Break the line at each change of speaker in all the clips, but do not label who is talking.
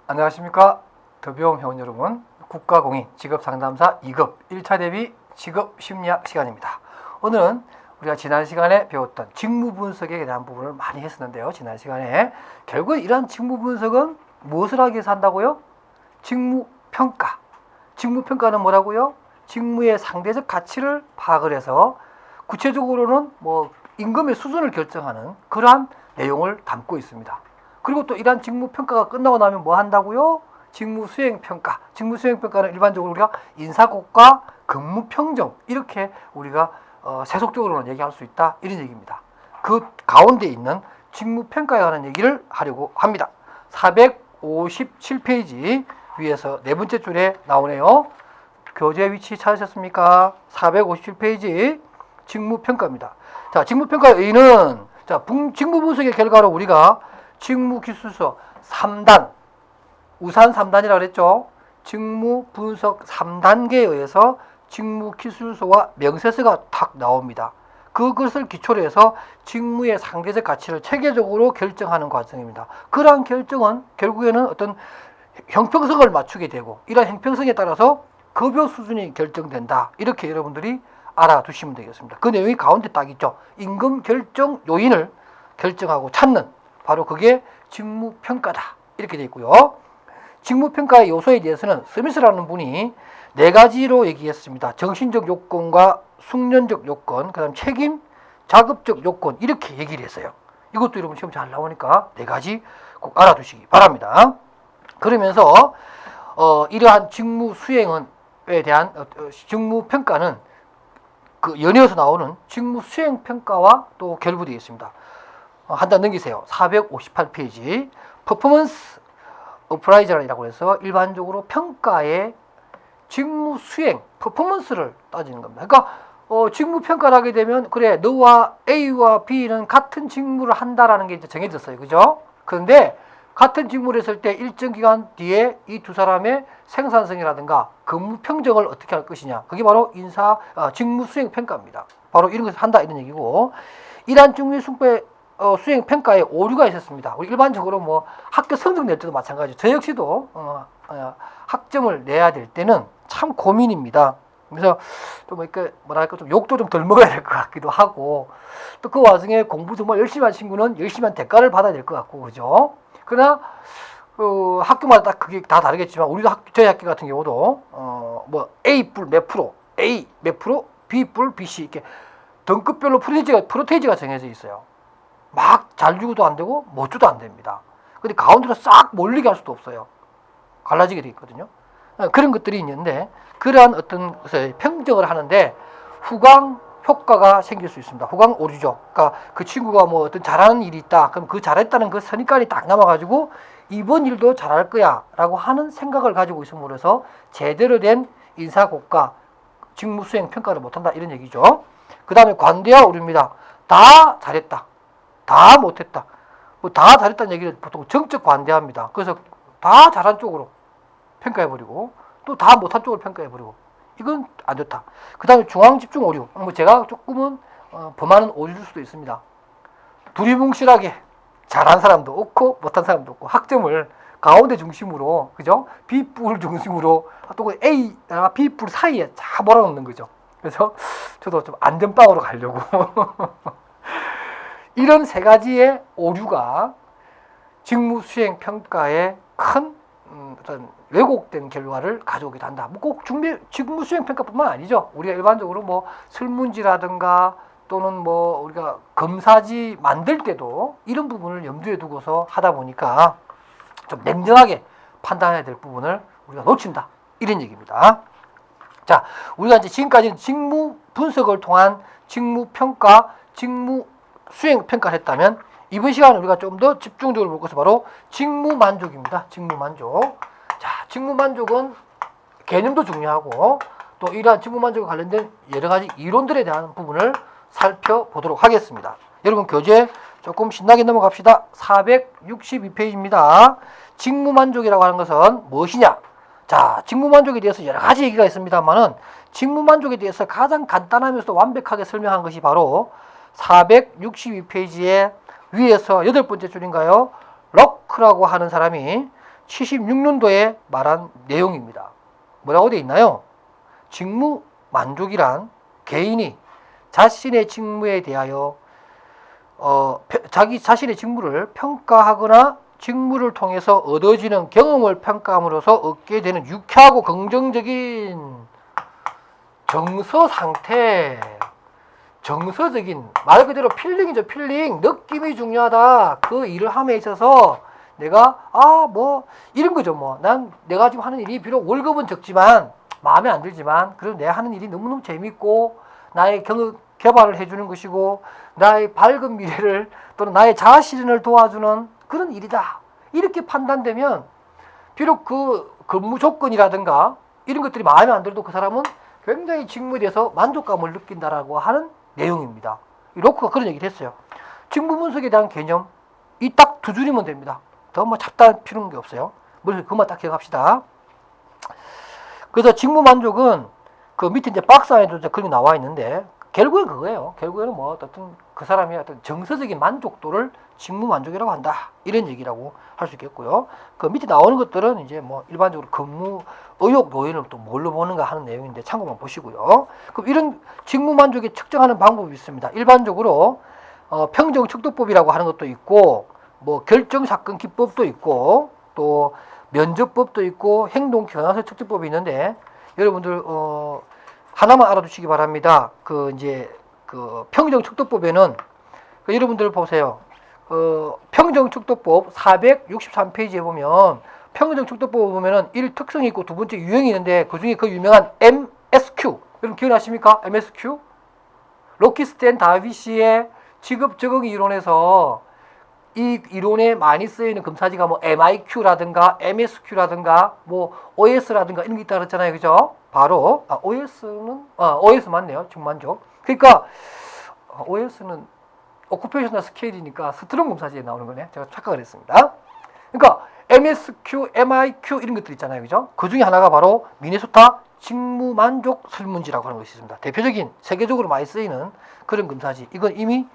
안녕하십니까. 더비용 회원 여러분, 국가공인 직업상담사 2급 1차 대비 직업심리학 시간입니다. 오늘은 우리가 지난 시간에 배웠던 직무분석에 대한 부분을 많이 했었는데요. 지난 시간에 결국 이러한 직무분석은 무엇을 하기 위해서 한다고요? 직무평가. 직무평가는 뭐라고요? 직무의 상대적 가치를 파악을 해서 구체적으로는 임금의 수준을 결정하는 그러한 내용을 담고 있습니다. 그리고 또 이러한 직무평가가 끝나고 나면 뭐 한다고요? 직무수행평가. 직무수행평가는 일반적으로 우리가 인사고과 근무평정 이렇게 우리가 세속적으로는 얘기할 수 있다 이런 얘기입니다. 그 가운데 있는 직무평가에 관한 얘기를 하려고 합니다. 457페이지 위에서 네 번째 줄에 나오네요. 교재 위치 찾으셨습니까? 457페이지 직무평가입니다. 자, 직무평가의 의의는 직무분석의 결과로 우리가 직무기술서 3단, 우산 3단이라고 그랬죠. 직무분석 3단계에 의해서 직무기술서와 명세서가 탁 나옵니다. 그것을 기초로 해서 직무의 상대적 가치를 체계적으로 결정하는 과정입니다. 그러한 결정은 결국에는 어떤 형평성을 맞추게 되고 이러한 형평성에 따라서 급여 수준이 결정된다. 이렇게 여러분들이 알아두시면 되겠습니다. 그 내용이 가운데 딱 있죠. 임금 결정 요인을 결정하고 찾는 바로 그게 직무평가다. 이렇게 되어 있고요. 직무평가의 요소에 대해서는 스미스라는 분이 네 가지로 얘기했습니다. 정신적 요건과 숙련적 요건, 그 다음 책임, 자급적 요건 이렇게 얘기를 했어요. 이것도 여러분 시험 잘 나오니까 네 가지 꼭 알아두시기 바랍니다. 그러면서 이러한 직무 수행에 대한 직무평가는 그 연이어서 나오는 직무 수행평가와 또 결부되어 있습니다. 한 단 넘기세요. 458페이지 퍼포먼스 어프라이저라고 해서 일반적으로 평가의 직무 수행, 퍼포먼스를 따지는 겁니다. 그러니까 직무 평가를 하게 되면 그래 너와 A와 B는 같은 직무를 한다라는 게 이제 정해졌어요. 그죠? 그런데 같은 직무를 했을 때 일정 기간 뒤에 이 두 사람의 생산성이라든가 근무 평정을 어떻게 할 것이냐. 그게 바로 직무 수행 평가입니다. 바로 이런 것을 한다 이런 얘기고 이러한 직무 수행 평가에 오류가 있었습니다. 우리 일반적으로 학교 성적 낼 때도 마찬가지죠. 저 역시도 학점을 내야 될 때는 참 고민입니다. 그래서 좀 이렇게 좀 욕도 좀 덜 먹어야 될 것 같기도 하고 또 그 와중에 공부 정말 열심히 한 친구는 열심히 한 대가를 받아야 될 것 같고 그죠? 그러나 학교마다 딱 그게 다 다르겠지만 우리도 저희 학교 같은 경우도 A 뿔 몇 프로, A 몇 프로, B 뿔, BC 이렇게 등급별로 프로테이지가 정해져 있어요. 막 잘 주고도 안 되고 못 주도 안 됩니다. 근데 가운데로 싹 몰리게 할 수도 없어요. 갈라지게 돼 있거든요. 그런 것들이 있는데 그러한 어떤 것을 평정을 하는데 후광 효과가 생길 수 있습니다. 후광 오류죠. 그러니까 그 친구가 어떤 잘하는 일이 있다. 그럼 그 잘했다는 그 선입관이 딱 남아가지고 이번 일도 잘할 거야 라고 하는 생각을 가지고 있음으로 해서 제대로 된 인사고과 직무수행 평가를 못한다 이런 얘기죠. 그 다음에 관대와 오류입니다. 다 잘했다. 다 못했다. 다 잘했다는 얘기를 보통 정적 관대합니다. 그래서 다 잘한 쪽으로 평가해버리고 또 다 못한 쪽으로 평가해버리고 이건 안 좋다. 그 다음에 중앙집중 오류. 제가 조금은 범하는 오류일 수도 있습니다. 두리뭉실하게 잘한 사람도 없고 못한 사람도 없고 학점을 가운데 중심으로 그죠? B뿔 중심으로 또 A나 B뿔 사이에 다 몰아넣는 거죠. 그래서 저도 좀 안전빵으로 가려고 이런 세 가지의 오류가 직무수행 평가에 큰 어떤 왜곡된 결과를 가져오기도 한다. 꼭 직무수행 평가뿐만 아니죠. 우리가 일반적으로 설문지라든가 또는 우리가 검사지 만들 때도 이런 부분을 염두에 두고서 하다 보니까 좀 냉정하게 판단해야 될 부분을 우리가 놓친다. 이런 얘기입니다. 자, 우리가 이제 지금까지는 직무 분석을 통한 직무 평가, 직무 수행 평가를 했다면 이번 시간에 우리가 좀 더 집중적으로 볼 것은 바로 직무 만족입니다. 직무 만족. 자, 직무 만족은 개념도 중요하고 또 이러한 직무 만족에 관련된 여러 가지 이론들에 대한 부분을 살펴보도록 하겠습니다. 여러분 교재 조금 신나게 넘어갑시다. 462페이지입니다. 직무 만족이라고 하는 것은 무엇이냐? 자, 직무 만족에 대해서 여러 가지 얘기가 있습니다만은 직무 만족에 대해서 가장 간단하면서도 완벽하게 설명한 것이 바로 462페이지에 위에서 8번째 줄인가요? 럭크라고 하는 사람이 76년도에 말한 내용입니다. 뭐라고 되어 있나요? 직무 만족이란 개인이 자신의 직무에 대하여 자기 자신의 직무를 평가하거나 직무를 통해서 얻어지는 경험을 평가함으로써 얻게 되는 유쾌하고 긍정적인 정서 상태, 정서적인 말 그대로 필링이죠. 필링, 느낌이 중요하다. 그 일을 함에 있어서 내가 이런 거죠. 난 내가 지금 하는 일이 비록 월급은 적지만 마음에 안 들지만 그래도 내가 하는 일이 너무너무 재밌고 나의 경험 개발을 해주는 것이고 나의 밝은 미래를 또는 나의 자아실현을 도와주는 그런 일이다. 이렇게 판단되면 비록 그 근무 조건이라든가 이런 것들이 마음에 안 들어도 그 사람은 굉장히 직무에 대해서 만족감을 느낀다라고 하는 내용입니다. 로크가 그런 얘기를 했어요. 직무 분석에 대한 개념 이 딱 두 줄이면 됩니다. 더 잡다할 필요는 게 없어요. 그것만 딱 기억합시다. 그래서 직무 만족은 그 밑에 이제 박스 안에도 그런 게 나와 있는데 결국엔 그거예요. 결국에는 어떤 그 사람의 어떤 정서적인 만족도를 직무 만족이라고 한다. 이런 얘기라고 할 수 있겠고요. 그 밑에 나오는 것들은 이제 일반적으로 근무 의욕 요인을 또 뭘로 보는가 하는 내용인데 참고만 보시고요. 그럼 이런 직무 만족에 측정하는 방법이 있습니다. 일반적으로 평정 척도법이라고 하는 것도 있고 결정 사건 기법도 있고 또 면접법도 있고 행동 견화서 측정법이 있는데 여러분들 하나만 알아두시기 바랍니다. 그 평정 척도법에는 여러분들 보세요. 평정 척도법 463페이지에 보면 평정 척도법을 보면은 1 특성이 있고 두 번째 유형이 있는데 그 중에 그 유명한 MSQ 여러분 기억나십니까? MSQ 로키스텐 다비시의 직업 적응 이론에서 이 이론에 많이 쓰이는 검사지가 MIQ라든가 MSQ라든가 OS라든가 이런 게 있다 그랬잖아요. 그죠? 바로 OS 맞네요. 직무만족. 그러니까 OS는 오쿠페이셔널 스케일이니까 스트롱 검사지에 나오는 거네. 제가 착각을 했습니다. 그러니까 MSQ, MIQ 이런 것들 있잖아요. 그죠? 그 중에 하나가 바로 미네소타 직무만족 설문지라고 하는 것이 있습니다. 대표적인 세계적으로 많이 쓰이는 그런 검사지. 이건 이미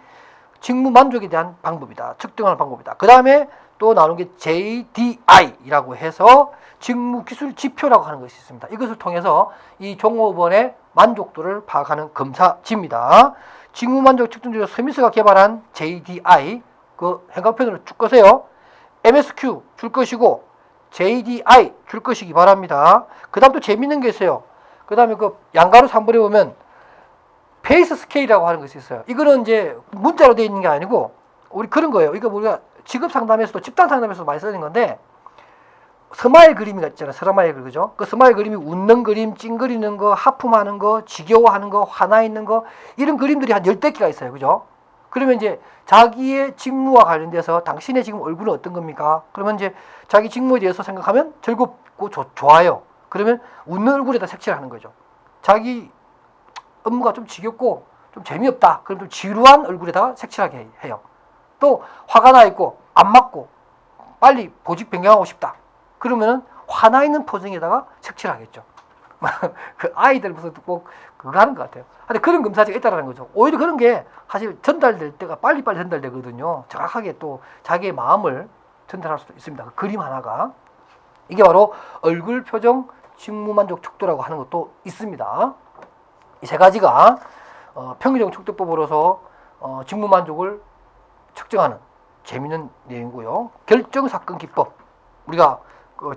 직무 만족에 대한 방법이다. 측정하는 방법이다. 그 다음에 또 나오는 게 JDI라고 해서 직무 기술 지표라고 하는 것이 있습니다. 이것을 통해서 이 종업원의 만족도를 파악하는 검사지입니다. 직무 만족 측정지로 스미스가 개발한 JDI 그 행각편으로 쭉 꺼세요. MSQ 줄 것이고 JDI 줄 것이기 바랍니다. 그 다음 또 재밌는 게 있어요. 그 다음에 그 양가로 3번에 보면 페이스 스케일이라고 하는 것이 있어요. 이거는 이제 문자로 되어 있는 게 아니고 우리 그런 거예요. 이거 우리가 직업 상담에서도 집단 상담에서도 많이 쓰는 건데 스마일 그림이 있잖아요. 스마일 그림 그죠? 그 스마일 그림이 웃는 그림, 찡그리는 거, 하품하는 거, 지겨워하는 거, 화나 있는 거 이런 그림들이 한 10대 개가 있어요. 그죠? 그러면 이제 자기의 직무와 관련돼서 당신의 지금 얼굴은 어떤 겁니까? 그러면 이제 자기 직무에 대해서 생각하면 즐겁고 좋아요. 그러면 웃는 얼굴에다 색칠을 하는 거죠. 자기 업무가 좀 지겹고 좀 재미없다. 그럼 좀 지루한 얼굴에다가 색칠하게 해요. 또 화가 나 있고 안 맞고 빨리 보직 변경하고 싶다. 그러면은 화나 있는 표정에다가 색칠하겠죠. 그 아이들 무슨 꼭 그거 하는 것 같아요. 근데 그런 검사지가 있다라는 거죠. 오히려 그런 게 사실 전달될 때가 빨리빨리 전달되거든요. 정확하게 또 자기의 마음을 전달할 수도 있습니다. 그 그림 하나가. 이게 바로 얼굴 표정 직무 만족 척도라고 하는 것도 있습니다. 이 세 가지가 평균적 척도법으로서 직무 만족을 측정하는 재미있는 내용이고요. 결정 사건 기법 우리가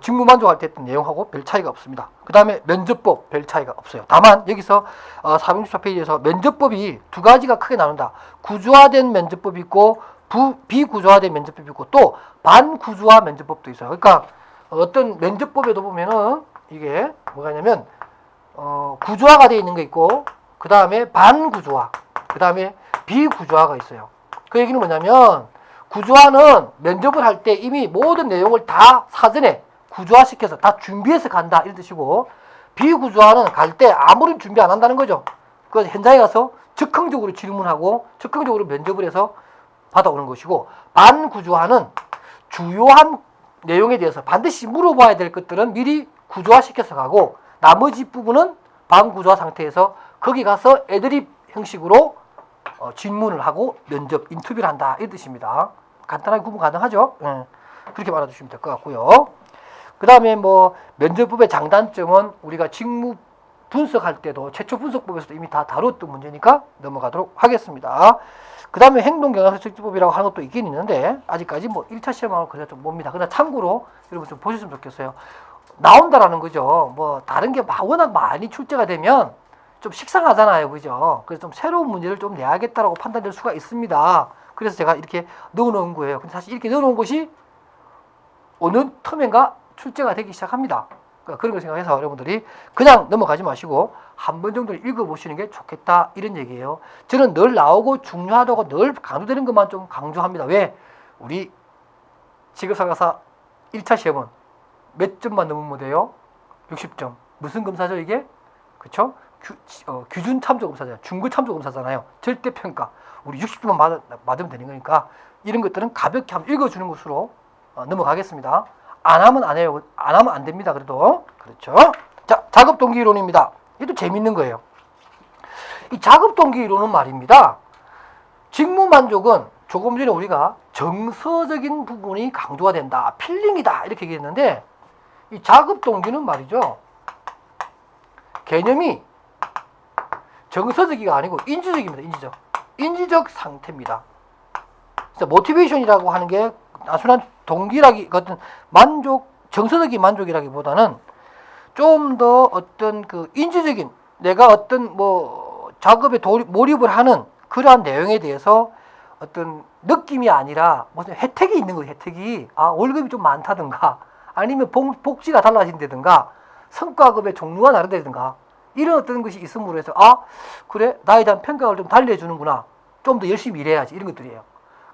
직무 만족할 때 했던 내용하고 별 차이가 없습니다. 그 다음에 면접법 별 차이가 없어요. 다만 여기서 464페이지에서 면접법이 두 가지가 크게 나눈다. 구조화된 면접법이 있고 비구조화된 면접법이 있고 또 반구조화 면접법도 있어요. 그러니까 어떤 면접법에도 보면은 이게 뭐가 있냐면 구조화가 되어 있는 게 있고 그 다음에 반구조화 그 다음에 비구조화가 있어요. 그 얘기는 뭐냐면 구조화는 면접을 할 때 이미 모든 내용을 다 사전에 구조화시켜서 다 준비해서 간다 이런 뜻이고 비구조화는 갈 때 아무런 준비 안 한다는 거죠. 그 현장에 가서 즉흥적으로 질문하고 즉흥적으로 면접을 해서 받아오는 것이고 반구조화는 주요한 내용에 대해서 반드시 물어봐야 될 것들은 미리 구조화시켜서 가고 나머지 부분은 반구조화 상태에서 거기 가서 애드립 형식으로 질문을 하고 면접 인터뷰를 한다 이런 뜻입니다. 간단하게 구분 가능하죠? 그렇게 말해주시면 될 것 같고요. 그 다음에 뭐 면접법의 장단점은 우리가 직무 분석할 때도 최초 분석법에서도 이미 다 다뤘던 문제니까 넘어가도록 하겠습니다. 그 다음에 행동경영서측지법이라고 하는 것도 있긴 있는데 아직까지 뭐 1차 시험하고 그래서 좀 봅니다. 그러나 참고로 여러분 좀 보셨으면 좋겠어요. 나온다라는 거죠. 뭐 다른 게 워낙 많이 출제가 되면 좀 식상하잖아요. 그죠? 그래서 좀 새로운 문제를 좀 내야겠다라고 판단될 수가 있습니다. 그래서 제가 이렇게 넣어놓은 거예요. 근데 사실 이렇게 넣어놓은 것이 어느 텀엔가 출제가 되기 시작합니다. 그러니까 그런 걸 생각해서 여러분들이 그냥 넘어가지 마시고 한 번 정도는 읽어보시는 게 좋겠다 이런 얘기예요. 저는 늘 나오고 중요하다고 늘 강조되는 것만 좀 강조합니다. 왜? 우리 직업사가사 1차 시험은 몇 점만 넘으면 돼요? 60점. 무슨 검사죠 이게? 그쵸? 규준 참조 검사잖아요. 중급 참조 검사잖아요. 절대평가. 우리 60점만 맞으면 되는 거니까 이런 것들은 가볍게 한번 읽어주는 것으로 넘어가겠습니다. 안 하면 안 해요. 안 하면 안 됩니다. 그래도. 그렇죠. 자, 작업 동기 이론입니다. 이것도 재밌는 거예요. 이 작업 동기 이론은 말입니다. 직무 만족은 조금 전에 우리가 정서적인 부분이 강조가 된다. 필링이다. 이렇게 얘기했는데 이 작업 동기는 말이죠. 개념이 정서적이가 아니고 인지적입니다. 인지적. 인지적 상태입니다. 그래서 모티베이션이라고 하는 게 단순한 동기라기 어떤 만족, 정서적인 만족이라기보다는 좀 더 어떤 그 인지적인 내가 어떤 뭐 작업에 몰입을 하는 그러한 내용에 대해서 어떤 느낌이 아니라 무슨 혜택이 있는 거예요. 혜택이 월급이 좀 많다든가 아니면 복지가 달라진다든가 성과급의 종류가 다르다든가 이런 어떤 것이 있음으로 해서 그래 나에 대한 평가를 좀 달래주는구나 좀 더 열심히 일해야지 이런 것들이에요.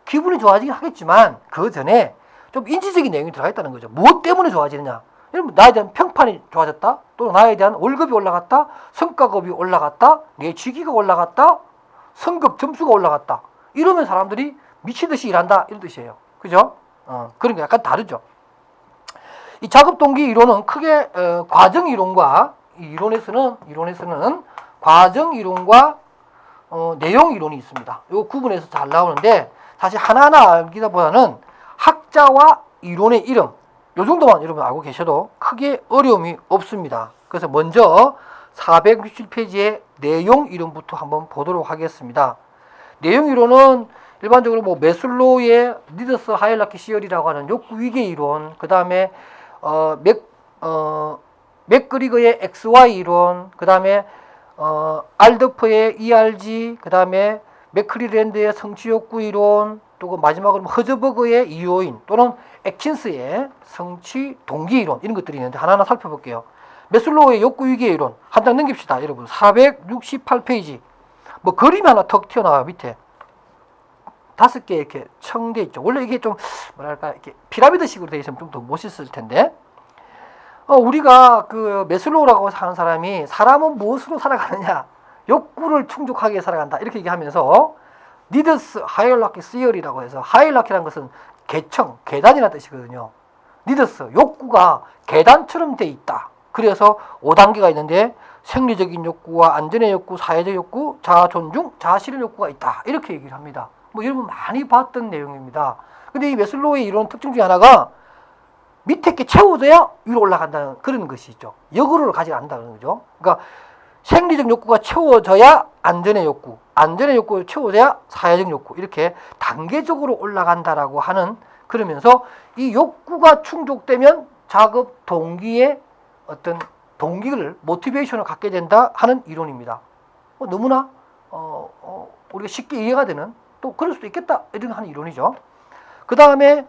기분이 좋아지긴 하겠지만 그 전에 좀 인지적인 내용이 들어가 있다는 거죠. 무엇 때문에 좋아지느냐? 여러분 나에 대한 평판이 좋아졌다? 또는 나에 대한 월급이 올라갔다? 성과급이 올라갔다? 내 직위가 올라갔다? 성급 점수가 올라갔다? 이러면 사람들이 미치듯이 일한다 이런 뜻이에요. 그죠? 그런 게 약간 다르죠. 이 작업 동기 이론은 크게 과정 이론과 이론에서는 과정 이론과 내용 이론이 있습니다. 이 구분해서 잘 나오는데 사실 하나하나 알기보다는 학자와 이론의 이름 이 정도만 여러분 알고 계셔도 크게 어려움이 없습니다. 그래서 먼저 467페이지의 내용 이론부터 한번 보도록 하겠습니다. 내용 이론은 일반적으로 뭐 매슬로우의 니더스 하이라키 시열이라고 하는 욕구 위계 이론, 그 다음에 맥그리거의 XY 이론, 그 다음에 알더프의 ERG, 그 다음에 맥클리랜드의 성취 욕구 이론, 또 그 마지막으로 허즈버그의 이요인 또는 애킨스의 성취 동기 이론 이런 것들이 있는데 하나하나 살펴볼게요. 매슬로우의 욕구 위계 이론 한 장 넘깁시다. 여러분 468페이지 뭐 그림이 하나 턱 튀어나와요. 밑에 5개 이렇게 청돼 있죠. 원래 이게 좀 뭐랄까 이렇게 피라미드식으로 되어 있으면 좀 더 멋있을 텐데 우리가 그 매슬로우라고 하는 사람이 사람은 무엇으로 살아가느냐 욕구를 충족하게 살아간다 이렇게 얘기하면서 니드스 하이라키 시어리라고 해서 하이라키라는 것은 계층, 계단이라는 뜻이거든요. 니드스, 욕구가 계단처럼 돼 있다. 그래서 5단계가 있는데 생리적인 욕구와 안전의 욕구, 사회적 욕구, 자아 존중, 자아 실현 욕구가 있다. 이렇게 얘기를 합니다. 뭐 여러분 많이 봤던 내용입니다. 근데 이 매슬로우의 이론 특징 중에 하나가 밑에 게 채워져야 위로 올라간다는 그런 것이 있죠. 역으로 가지 않는다는 거죠. 그러니까 생리적 욕구가 채워져야 안전의 욕구, 안전의 욕구를 채워져야 사회적 욕구 이렇게 단계적으로 올라간다라고 하는 그러면서 이 욕구가 충족되면 작업 동기의 어떤 동기를 모티베이션을 갖게 된다 하는 이론입니다. 너무나 우리가 쉽게 이해가 되는 또 그럴 수도 있겠다 이런 하는 이론이죠. 그 다음에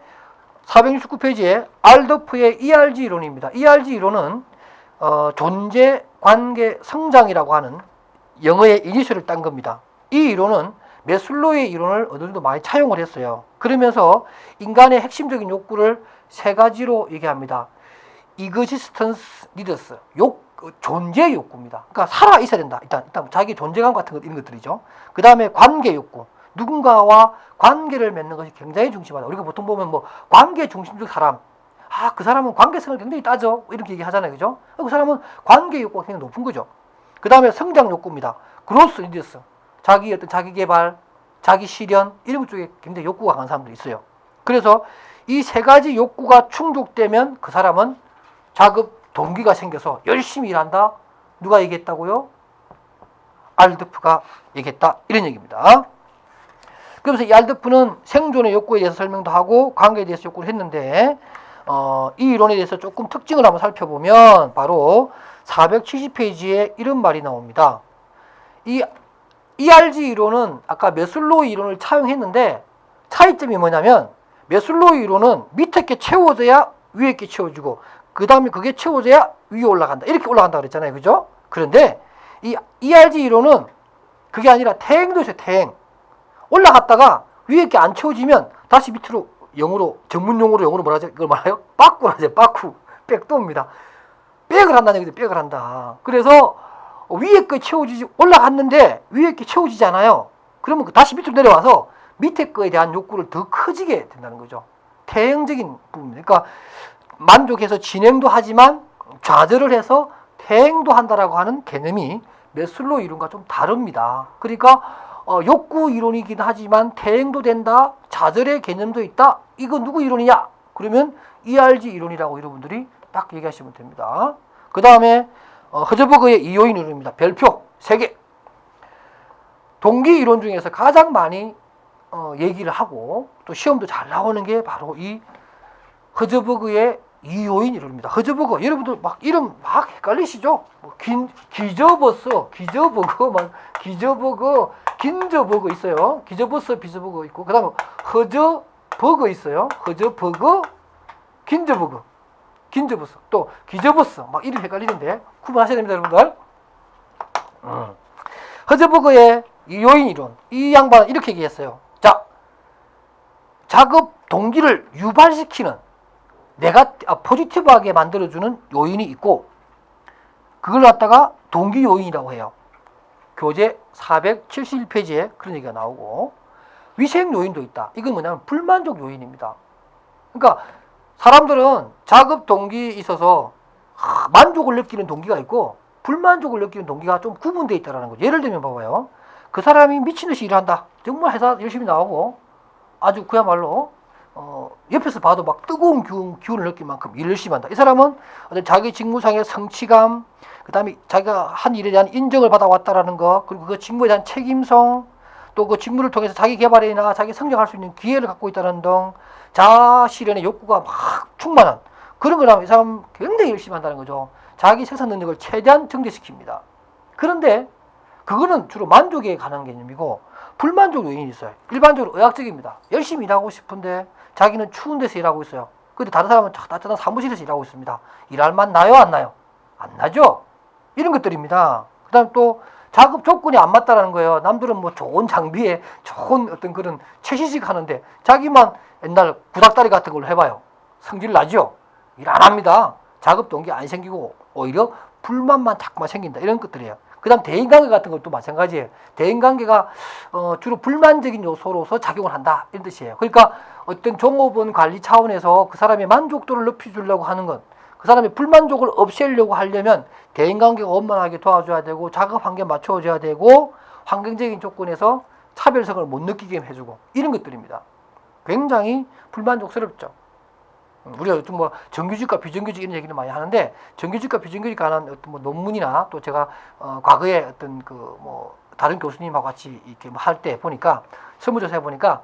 469페이지에 알더프의 ERG 이론입니다. ERG 이론은 존재, 관계, 성장이라고 하는 영어의 이니셜을 딴 겁니다. 이 이론은 매슬로우의 이론을 어느 정도 많이 차용을 했어요. 그러면서 인간의 핵심적인 욕구를 3가지로 얘기합니다. 이그지스턴스 니드스, 존재 욕구입니다. 그러니까 살아 있어야 된다. 일단 자기 존재감 같은 것 이런 것들이죠. 그 다음에 관계 욕구, 누군가와 관계를 맺는 것이 굉장히 중심하다. 우리가 보통 보면 뭐 관계 중심적 사람, 그 사람은 관계성을 굉장히 따져 이렇게 얘기하잖아요, 그죠? 그 사람은 관계 욕구가 굉장히 높은 거죠. 그 다음에 성장 욕구입니다. 그로스 니드스, 자기 어떤 자기 개발, 자기 실현 이런 것 쪽에 굉장히 욕구가 강한 사람들이 있어요. 그래서 이 3가지 욕구가 충족되면 그 사람은 자급 동기가 생겨서 열심히 일한다. 누가 얘기했다고요? 알드프가 얘기했다. 이런 얘기입니다. 그래서 이 알드프는 생존의 욕구에 대해서 설명도 하고 관계에 대해서 욕구를 했는데 이 이론에 대해서 조금 특징을 한번 살펴보면 바로 470페이지에 이런 말이 나옵니다. 이 ERG 이론은 아까 메슬로우 이론을 차용했는데 차이점이 뭐냐면 메슬로우 이론은 밑에 게 채워져야 위에 게 채워지고 그 다음에 그게 채워져야 위에 올라간다. 이렇게 올라간다 그랬잖아요. 그죠? 그런데 이 ERG 이론은 그게 아니라 퇴행도 있어요. 퇴행. 올라갔다가 위에 게 안 채워지면 다시 밑으로 영어로 전문용어로 영어로 뭐라 하죠? 그걸 말해요? 빠꾸라죠. 빠꾸. 백도입니다. 백을 한다는 얘기죠. 백을 한다. 그래서 위에 거 채워지지 올라갔는데 위에 게 채워지지 않아요. 그러면 다시 밑으로 내려와서 밑에 거에 대한 욕구를 더 커지게 된다는 거죠. 퇴행적인 부분입니다. 그러니까 만족해서 진행도 하지만 좌절을 해서 퇴행도 한다라고 하는 개념이 메슬로우 이론과 좀 다릅니다. 그러니까 욕구 이론이긴 하지만 퇴행도 된다. 좌절의 개념도 있다. 이거 누구 이론이냐? 그러면 ERG 이론이라고 여러분들이 딱 얘기하시면 됩니다. 그 다음에 허즈버그의 이요인 이론입니다. 별표 3개. 동기 이론 중에서 가장 많이 얘기를 하고 또 시험도 잘 나오는 게 바로 이 허즈버그의 이요인 이론입니다. 허즈버그 여러분들 막 이름 막 헷갈리시죠? 뭐 기저버스, 기저버그, 기저버그, 긴저버그 있어요. 기저버스, 비저버그 있고 그 다음에 허저버그 있어요. 허저버그, 긴저버그, 긴저버스 또 기저버스 막 이름 헷갈리는데 구분하셔야 됩니다, 여러분들. 허저버그의 이요인 이론 이 양반은 이렇게 얘기했어요. 자, 작업 동기를 유발시키는 내가 포지티브하게 만들어주는 요인이 있고 그걸 갖다가 동기 요인이라고 해요. 교재 471페이지에 그런 얘기가 나오고 위생 요인도 있다. 이건 뭐냐면 불만족 요인입니다. 그러니까 사람들은 작업 동기에 있어서 만족을 느끼는 동기가 있고 불만족을 느끼는 동기가 좀 구분되어 있다는 거죠. 예를 들면 봐봐요. 그 사람이 미친듯이 일한다. 정말 회사 열심히 나오고 아주 그야말로 옆에서 봐도 막 뜨거운 기운을 느낄 만큼 일을 열심히 한다. 이 사람은 어떤 자기 직무상의 성취감, 그 다음에 자기가 한 일에 대한 인정을 받아왔다라는 거, 그리고 그 직무에 대한 책임성, 또 그 직무를 통해서 자기 개발이나 자기 성장할 수 있는 기회를 갖고 있다는 등 자아 실현의 욕구가 막 충만한 그런 거라면 이 사람 굉장히 열심히 한다는 거죠. 자기 생산 능력을 최대한 증대시킵니다. 그런데 그거는 주로 만족에 관한 개념이고 불만족 요인이 있어요. 일반적으로 의학적입니다. 열심히 일하고 싶은데 자기는 추운 데서 일하고 있어요. 근데 다른 사람은 따뜻한 사무실에서 일하고 있습니다. 일할 맛 나요? 안 나요? 안 나죠? 이런 것들입니다. 그 다음 또 작업 조건이 안 맞다라는 거예요. 남들은 뭐 좋은 장비에 좋은 어떤 그런 최신식 하는데 자기만 옛날 구닥다리 같은 걸로 해봐요. 성질 나죠? 일 안 합니다. 작업 동기 안 생기고 오히려 불만만 자꾸만 생긴다. 이런 것들이에요. 그 다음 대인관계 같은 것도 마찬가지예요. 대인관계가 주로 불만적인 요소로서 작용을 한다. 이런 뜻이에요. 그러니까 어떤 종업원 관리 차원에서 그 사람의 만족도를 높여주려고 하는 건 그 사람의 불만족을 없애려고 하려면 대인관계가 원만하게 도와줘야 되고 작업 환경에 맞춰줘야 되고 환경적인 조건에서 차별성을 못 느끼게 해주고 이런 것들입니다. 굉장히 불만족스럽죠. 우리가 어떤 뭐 정규직과 비정규직 이런 얘기를 많이 하는데 정규직과 비정규직 관한 어떤 뭐 논문이나 또 제가 과거에 어떤 그 뭐 다른 교수님하고 같이 이렇게 뭐 할 때 보니까 설문조사해 보니까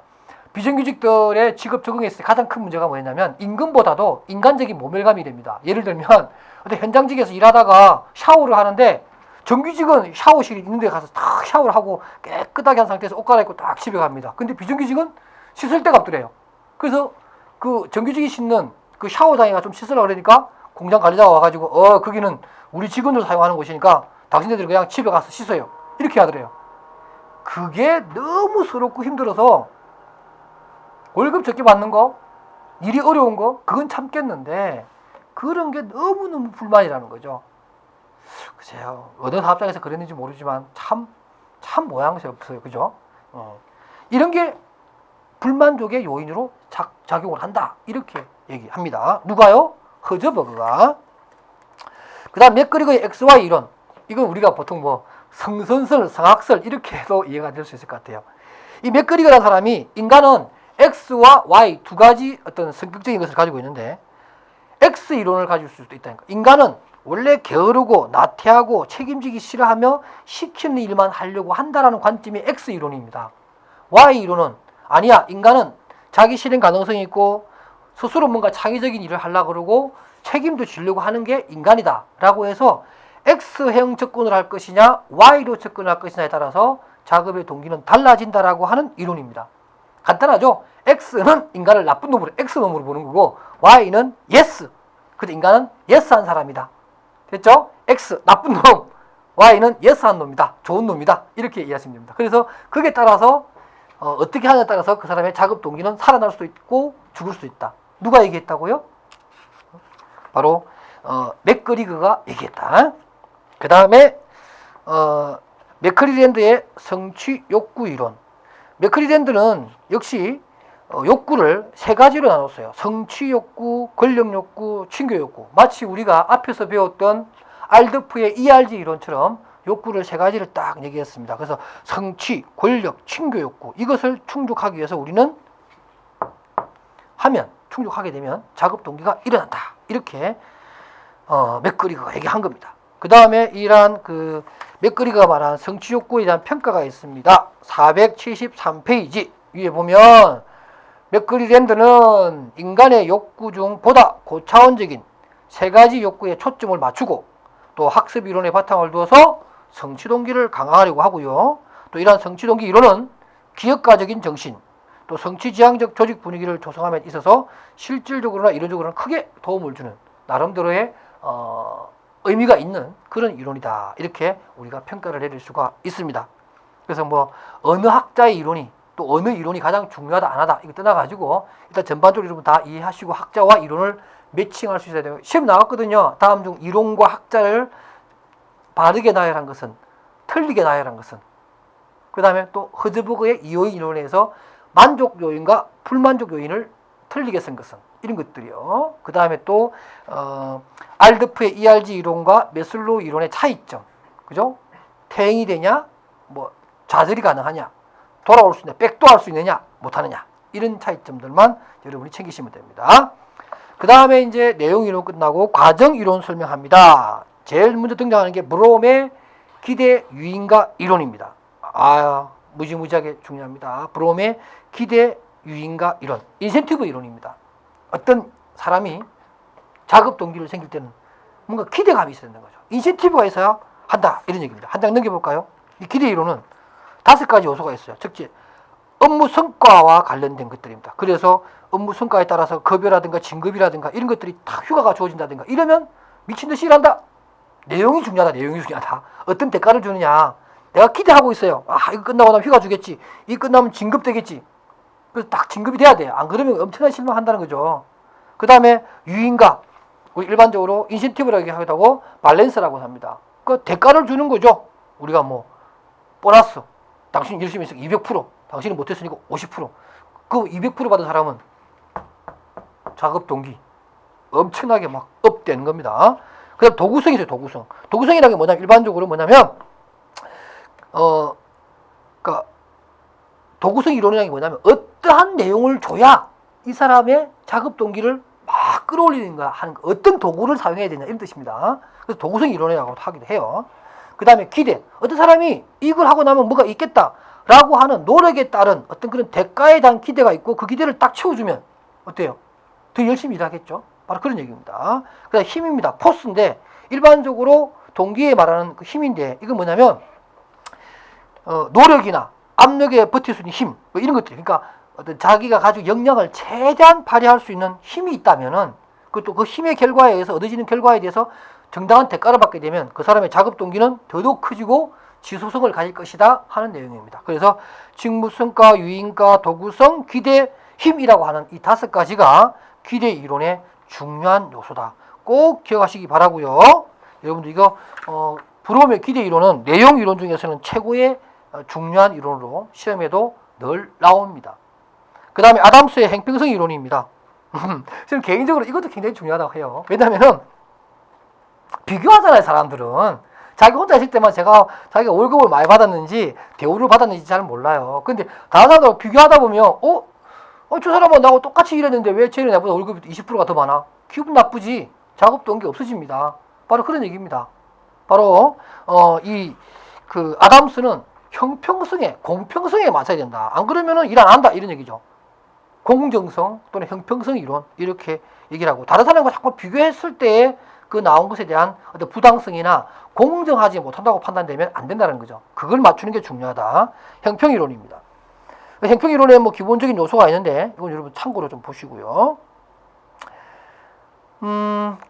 비정규직들의 직업 적응에 있어서 가장 큰 문제가 뭐냐면 임금보다도 인간적인 모멸감이 됩니다. 예를 들면 어떤 현장직에서 일하다가 샤워를 하는데 정규직은 샤워실이 있는 데 가서 딱 샤워를 하고 깨끗하게 한 상태에서 옷 갈아입고 딱 집에 갑니다. 근데 비정규직은 씻을 데가 없더래요. 그래서 그 정규직이 씻는 그 샤워장에가 좀 씻으려고 그러니까 공장 관리자가 와가지고 거기는 우리 직원들 사용하는 곳이니까 당신네들이 그냥 집에 가서 씻어요. 이렇게 하더래요. 그게 너무 서럽고 힘들어서 월급 적게 받는 거, 일이 어려운 거, 그건 참겠는데 그런 게 너무너무 불만이라는 거죠. 글쎄요. 어느 사업장에서 그랬는지 모르지만 참 모양새 없어요. 그죠? 이런 게 불만족의 요인으로 작용을 한다. 이렇게 얘기합니다. 누가요? 허저버그가. 그 다음 맥그리거의 XY 이론. 이건 우리가 보통 뭐 성선설, 성학설 이렇게 해도 이해가 될 수 있을 것 같아요. 이 맥그리거라는 사람이 인간은 X와 Y 두 가지 어떤 성격적인 것을 가지고 있는데 X 이론을 가질 수도 있다니까. 인간은 원래 게으르고 나태하고 책임지기 싫어하며 시키는 일만 하려고 한다라는 관점이 X 이론입니다. Y 이론은 아니야. 인간은 자기 실현 가능성이 있고 스스로 뭔가 창의적인 일을 하려고 그러고 책임도 지려고 하는 게 인간이다 라고 해서 X형 접근을 할 것이냐 Y로 접근을 할 것이냐에 따라서 작업의 동기는 달라진다라고 하는 이론입니다. 간단하죠? X는 인간을 나쁜 놈으로 X놈으로 보는 거고 Y는 yes. 근데 인간은 yes 한 사람이다. 됐죠? X 나쁜 놈, Y는 yes 한 놈이다. 좋은 놈이다. 이렇게 이해하시면 됩니다. 그래서 그게 따라서 어떻게 하냐에 따라서 그 사람의 작업 동기는 살아날 수도 있고 죽을 수도 있다. 누가 얘기했다고요? 바로 맥거리그가 얘기했다. 그 다음에 맥커리랜드의 성취 욕구 이론. 맥커리랜드는 역시 욕구를 세 가지로 나눴어요. 성취 욕구, 권력 욕구, 친교 욕구. 마치 우리가 앞에서 배웠던 알드프의 ERG 이론처럼 욕구를 세 가지를 딱 얘기했습니다. 그래서 성취, 권력, 친교 욕구 이것을 충족하기 위해서 우리는 충족하게 되면 작업 동기가 일어난다. 이렇게 맥거리그가 얘기한 겁니다. 그 다음에 이러한 그 맥거리그가 말한 성취 욕구에 대한 평가가 있습니다. 473페이지 위에 보면 맥거리랜드는 인간의 욕구 중 보다 고차원적인 세 가지 욕구에 초점을 맞추고 또 학습 이론에 바탕을 두어서 성취 동기를 강화하려고 하고요. 또 이러한 성취 동기 이론은 기업가적인 정신, 또 성취지향적 조직 분위기를 조성함에 있어서 실질적으로나 이론적으로는 크게 도움을 주는 나름대로의 의미가 있는 그런 이론이다. 이렇게 우리가 평가를 내릴 수가 있습니다. 그래서 뭐 어느 학자의 이론이 또 어느 이론이 가장 중요하다 안 하다 이거 떠나가지고 일단 전반적으로 여러분 다 이해하시고 학자와 이론을 매칭할 수 있어야 돼요. 시험 나왔거든요. 다음 중 이론과 학자를 바르게 나열한 것은 틀리게 나열한 것은 그 다음에 또 허즈버그의 이요인 이론에서 만족 요인과 불만족 요인을 틀리게 쓴 것은 이런 것들이요. 그 다음에 또 알드프의 ERG 이론과 메슬로우 이론의 차이점, 그죠? 퇴행이 되냐, 뭐 좌절이 가능하냐, 돌아올 수 있냐, 백도할 수 있느냐, 못하느냐 이런 차이점들만 여러분이 챙기시면 됩니다. 그 다음에 이제 내용 이론 끝나고 과정 이론 설명합니다. 제일 먼저 등장하는 게 브롬의 기대 유인가 이론입니다. 무지무지하게 중요합니다. 브롬의 기대 유인가 이론, 인센티브 이론입니다. 어떤 사람이 작업 동기를 생길 때는 뭔가 기대감이 있어야 되는 거죠. 인센티브가 있어야 한다 이런 얘기입니다. 한 장 넘겨볼까요? 이 기대 이론은 5가지 요소가 있어요. 즉시 업무 성과와 관련된 것들입니다. 그래서 업무 성과에 따라서 급여라든가 진급이라든가 이런 것들이 다 휴가가 주어진다든가 이러면 미친 듯이 일한다. 내용이 중요하다. 내용이 중요하다. 어떤 대가를 주느냐. 내가 기대하고 있어요. 이거 끝나고 나면 휴가 주겠지. 이거 끝나면 진급되겠지. 그래서 딱 진급이 돼야 돼요. 안 그러면 엄청나게 실망한다는 거죠. 그 다음에 유인가. 우리 일반적으로 인센티브라고 하기도 밸런스라고 합니다. 그 대가를 주는 거죠. 우리가 뭐 보너스. 당신이 열심히 해서 200%. 당신이 못했으니까 50%. 그 200% 받은 사람은 작업 동기 엄청나게 막 업되는 겁니다. 그 다음 도구성이 있어요. 도구성. 도구성이라는 게 뭐냐면 일반적으로 뭐냐면 그러니까 도구성 이론이라는 게 뭐냐면 어떠한 내용을 줘야 이 사람의 작업 동기를 막 끌어올리는 거야 하는 거. 어떤 도구를 사용해야 되냐 이런 뜻입니다. 그래서 도구성 이론이라고 하기도 해요. 그 다음에 기대. 어떤 사람이 이걸 하고 나면 뭐가 있겠다라고 하는 노력에 따른 어떤 그런 대가에 대한 기대가 있고 그 기대를 딱 채워주면 어때요? 더 열심히 일하겠죠. 바로 그런 얘기입니다. 그 다음에 힘입니다. 포스인데 일반적으로 동기에 말하는 그 힘인데 이건 뭐냐면 노력이나 압력에 버틸 수 있는 힘, 뭐 이런 것들. 그러니까 어떤 자기가 가지고 역량을 최대한 발휘할 수 있는 힘이 있다면은 그것도 그 힘의 결과에 의해서 얻어지는 결과에 대해서 정당한 대가를 받게 되면 그 사람의 작업 동기는 더더욱 커지고 지속성을 가질 것이다 하는 내용입니다. 그래서 직무성과, 유인과, 도구성, 기대, 힘이라고 하는 이 5가지가 기대 이론의 중요한 요소다. 꼭 기억하시기 바라고요. 여러분들 이거 브롬의 기대 이론은 내용 이론 중에서는 최고의 중요한 이론으로 시험에도 늘 나옵니다. 그 다음에 아담스의 행평성 이론입니다. 저는 개인적으로 이것도 굉장히 중요하다고 해요. 왜냐하면 비교하잖아요. 사람들은 자기 혼자 있을 때만 자기가 월급을 많이 받았는지 대우를 받았는지 잘 몰라요. 근데 다른 사람들하고 비교하다 보면 저 사람은 나하고 똑같이 일했는데 왜 쟤는 나보다 월급이 20%가 더 많아? 기분 나쁘지. 작업 동기 없어집니다. 바로 그런 얘기입니다. 바로 그 아담스는 형평성에, 공평성에 맞아야 된다. 안 그러면은 일 안 한다 이런 얘기죠. 공정성 또는 형평성 이론 이렇게 얘기를 하고, 다른 사람과 자꾸 비교했을 때 그 나온 것에 대한 어떤 부당성이나 공정하지 못한다고 판단되면 안 된다는 거죠. 그걸 맞추는 게 중요하다. 형평 이론입니다. 형평 이론에 뭐 기본적인 요소가 있는데 이건 여러분 참고로 좀 보시고요.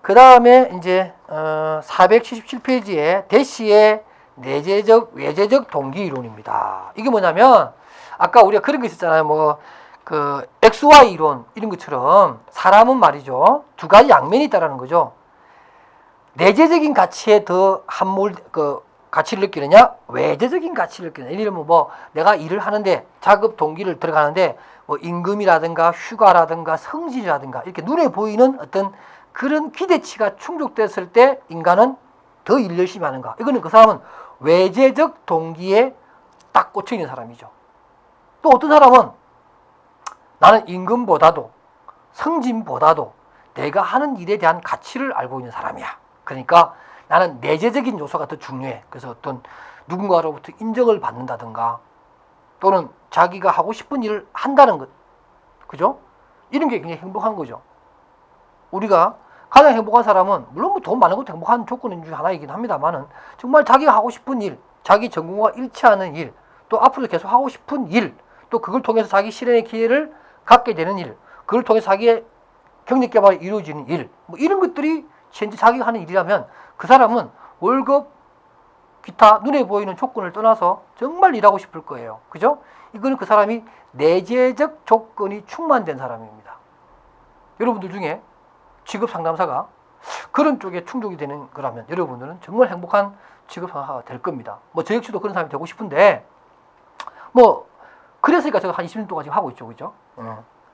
그 다음에 이제 477페이지에 대시의 내재적, 외재적 동기 이론입니다. 이게 뭐냐면 아까 우리가 그런 거 있었잖아요. 뭐 그 XY 이론 이런 것처럼 사람은 말이죠. 두 가지 양면이 있다라는 거죠. 내재적인 가치에 더 가치를 느끼느냐, 외재적인 가치를 느끼느냐. 예를 들면 뭐 내가 일을 하는데 작업 동기를 들어가는데 뭐 임금이라든가 휴가라든가 성질이라든가 이렇게 눈에 보이는 어떤 그런 기대치가 충족됐을 때 인간은 더 일 열심히 하는가. 이거는 그 사람은 외재적 동기에 딱 꽂혀 있는 사람이죠. 또 어떤 사람은 나는 임금보다도 성진보다도 내가 하는 일에 대한 가치를 알고 있는 사람이야. 그러니까 나는 내재적인 요소가 더 중요해. 그래서 어떤 누군가로부터 인정을 받는다든가 또는 자기가 하고 싶은 일을 한다는 것. 그죠? 이런 게 굉장히 행복한 거죠. 우리가 가장 행복한 사람은 물론 뭐 돈 많은 것도 행복한 조건 중에 하나이긴 합니다만은 정말 자기가 하고 싶은 일, 자기 전공과 일치하는 일, 또 앞으로 계속 하고 싶은 일, 또 그걸 통해서 자기 실현의 기회를 갖게 되는 일, 그걸 통해서 자기의 경력 개발이 이루어지는 일, 뭐 이런 것들이 현재 자기가 하는 일이라면 그 사람은 월급, 기타 눈에 보이는 조건을 떠나서 정말 일하고 싶을 거예요. 그죠? 이거는 그 사람이 내재적 조건이 충만된 사람입니다. 여러분들 중에 직업 상담사가 그런 쪽에 충족이 되는 거라면 여러분들은 정말 행복한 직업 상담사가 될 겁니다. 뭐 저 역시도 그런 사람이 되고 싶은데 뭐 그래서니까 제가 한 20년 동안 지금 하고 있죠. 그죠?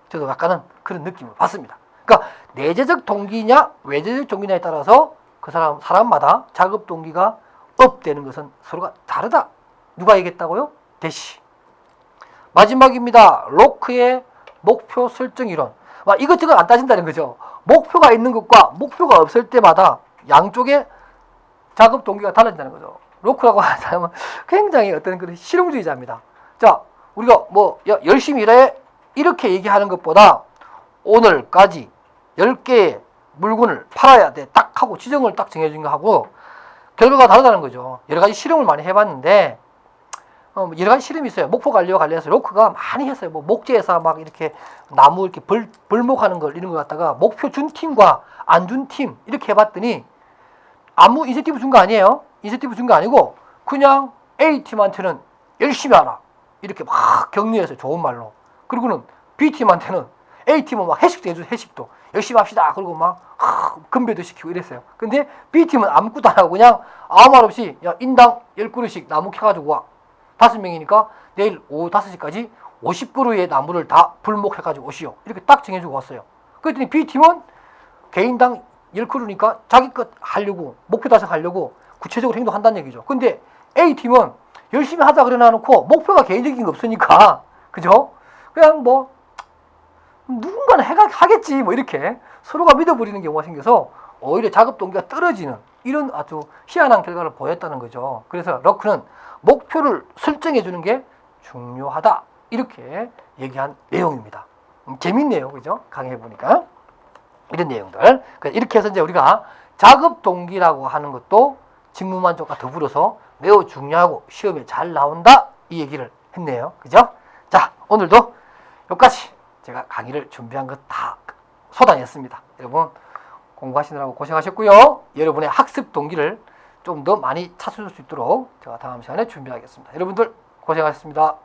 저도 약간은 그런 느낌을 받습니다. 그러니까 내재적 동기냐 외재적 동기냐에 따라서 그 사람마다 작업 동기가 업되는 것은 서로가 다르다. 누가 얘기했다고요? 대시. 마지막입니다. 로크의 목표 설정 이론. 이것저것 안 따진다는 거죠. 목표가 있는 것과 목표가 없을 때마다 양쪽의 작업 동기가 달라진다는 거죠. 로크라고 하는 사람은 굉장히 어떤 그런 실용주의자입니다. 자, 우리가 뭐 열심히 일해 이렇게 얘기하는 것보다 오늘까지 10개의 물건을 팔아야 돼. 딱 하고 지정을 딱 정해준 거 하고 결과가 다르다는 거죠. 여러 가지 실험을 많이 해봤는데 여러 가지 실험이 있어요. 목표 관리와 관련해서 로크가 많이 했어요. 뭐 목재에서 막 이렇게 나무 이렇게 벌목하는 걸 이런 걸 갖다가 목표 준 팀과 안 준 팀 이렇게 해봤더니 아무 인센티브 준 거 아니에요. 인센티브 준 거 아니고 그냥 A팀한테는 열심히 하라 이렇게 막 격려해서 좋은 말로. 그리고는 B팀한테는 A팀은 막 회식도 해줘. 회식도 열심히 합시다. 그리고 막 건배도 시키고 이랬어요. 근데 B팀은 아무것도 안 하고 그냥 아무 말 없이 야 인당 10그루씩 나무 캐가지고 와. 5명이니까 내일 오후 5시까지 50그루의 나무를 다 불목해가지고 오시오. 이렇게 딱 정해주고 왔어요. 그랬더니 B팀은 개인당 10그루니까 자기 것 하려고 목표 달성하려고 구체적으로 행동한다는 얘기죠. 근데 A팀은 열심히 하자 그래 놔놓고 목표가 개인적인 게 없으니까 그죠? 그냥 뭐 누군가는 하겠지 뭐 이렇게 서로가 믿어버리는 경우가 생겨서 오히려 작업 동기가 떨어지는 이런 아주 희한한 결과를 보였다는 거죠. 그래서 로크는 목표를 설정해 주는 게 중요하다 이렇게 얘기한 내용입니다. 재밌네요. 그죠? 강의해 보니까 이런 내용들. 이렇게 해서 이제 우리가 작업 동기라고 하는 것도 직무 만족과 더불어서 매우 중요하고 시험에 잘 나온다 이 얘기를 했네요. 그죠? 자, 오늘도 여기까지 제가 강의를 준비한 것 다 쏟아냈습니다. 여러분 공부하시느라고 고생하셨고요. 여러분의 학습 동기를 좀 더 많이 찾을 수 있도록 제가 다음 시간에 준비하겠습니다. 여러분들 고생하셨습니다.